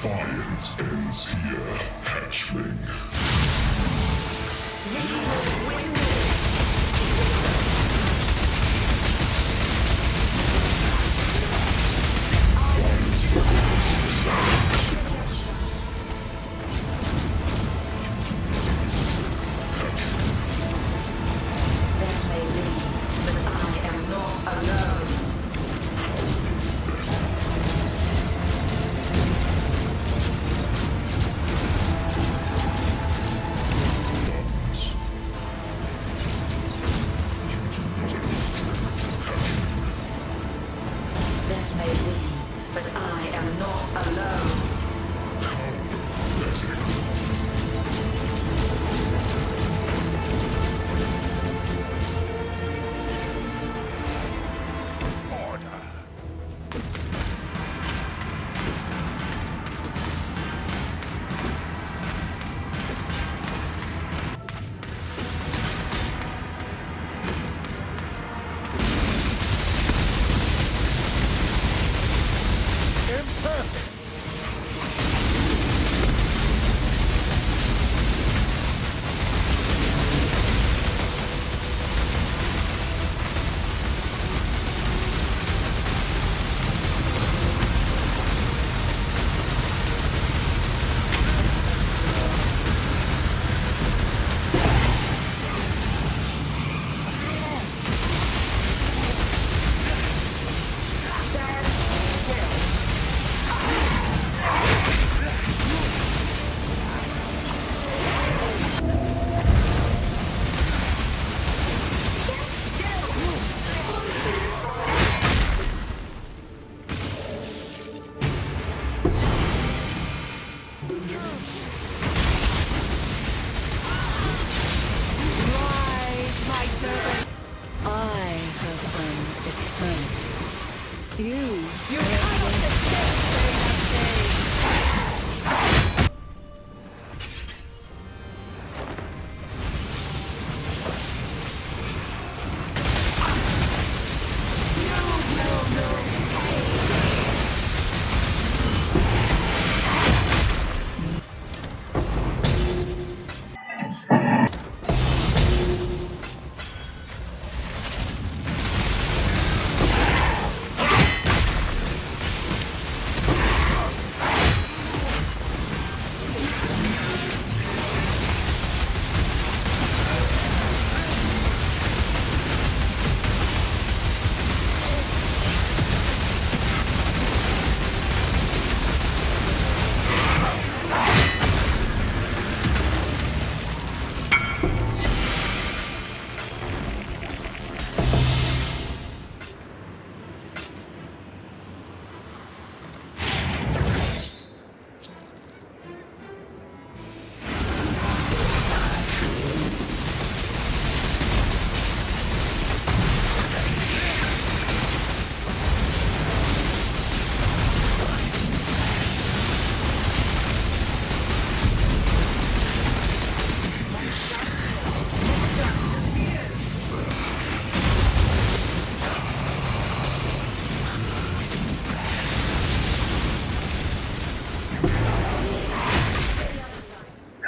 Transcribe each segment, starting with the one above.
Defiance ends here, hatchling.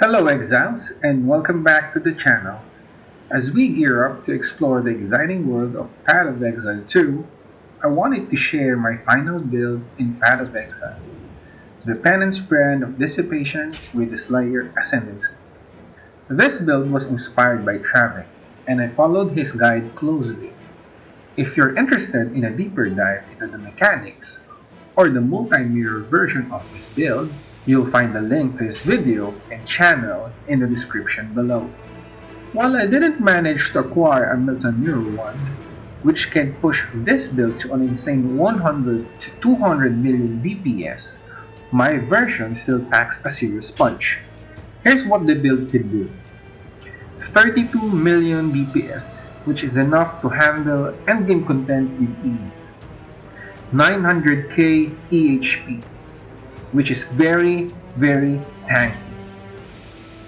Hello Exiles, and welcome back to the channel. As we gear up to explore the exciting world of Path of Exile 2, I wanted to share my final build in Path of Exile, the Penance Brand of Dissipation with the Slayer Ascendancy. This build was inspired by Travic, and I followed his guide closely. If you're interested in a deeper dive into the mechanics, or the multi-mirror version of this build, you'll find the link to his video and channel in the description below. While I didn't manage to acquire a multi-mirror one, which can push this build to an insane 100 to 200 million DPS, my version still packs a serious punch. Here's what the build could do. 32 million DPS, which is enough to handle endgame content with ease. 900k EHP, which is very tanky.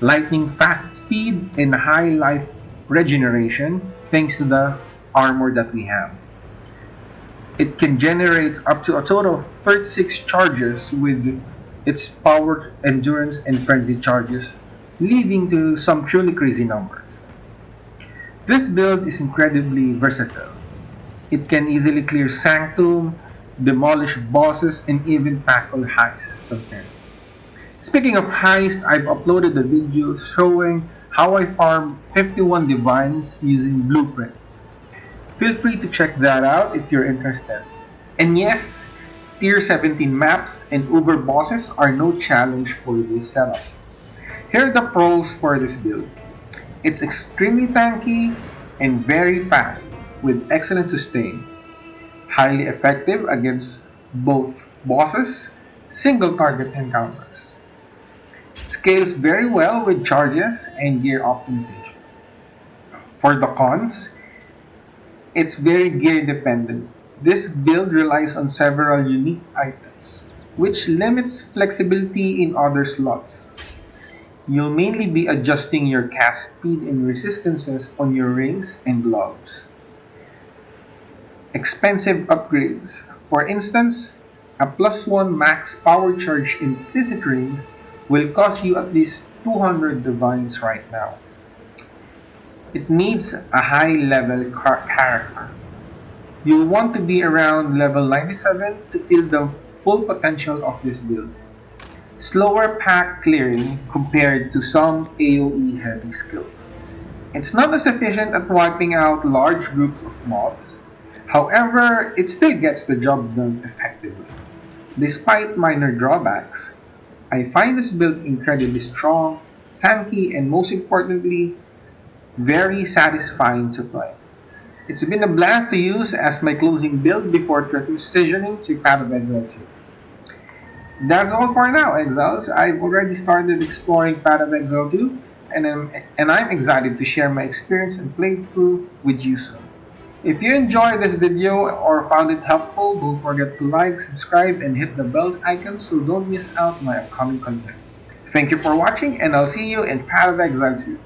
Lightning fast speed and high life regeneration thanks to the armor that we have. It can generate up to a total of 36 charges with its power, endurance, and frenzy charges, leading to some truly crazy numbers. This build is incredibly versatile. It can easily clear Sanctum, demolish bosses, and even tackle Heist content. Speaking of Heist, I've uploaded a video showing how I farm 51 divines using Blueprint. Feel free to check that out if you're interested. And yes, Tier 17 maps and Uber bosses are no challenge for this setup. Here are the pros for this build. It's extremely tanky and very fast with excellent sustain. Highly effective against both bosses, single target encounters. Scales very well with charges and gear optimization. For the cons, it's very gear dependent. This build relies on several unique items, which limits flexibility in other slots. You'll mainly be adjusting your cast speed and resistances on your rings and gloves. Expensive upgrades. For instance, a +1 max power charge implicit ring will cost you at least 200 divines right now. It needs a high level character. You'll want to be around level 97 to feel the full potential of this build. Slower pack clearing compared to some AoE heavy skills. It's not as efficient at wiping out large groups of mobs, however, it still gets the job done effectively. Despite minor drawbacks, I find this build incredibly strong, tanky, and most importantly, very satisfying to play. It's been a blast to use as my closing build before transitioning to Path of Exile 2. That's all for now, Exiles. I've already started exploring Path of Exile 2, and I'm excited to share my experience and playthrough with you soon. If you enjoyed this video or found it helpful, don't forget to like, subscribe, and hit the bell icon so don't miss out my upcoming content. Thank you for watching, and I'll see you in Path of Exile 2.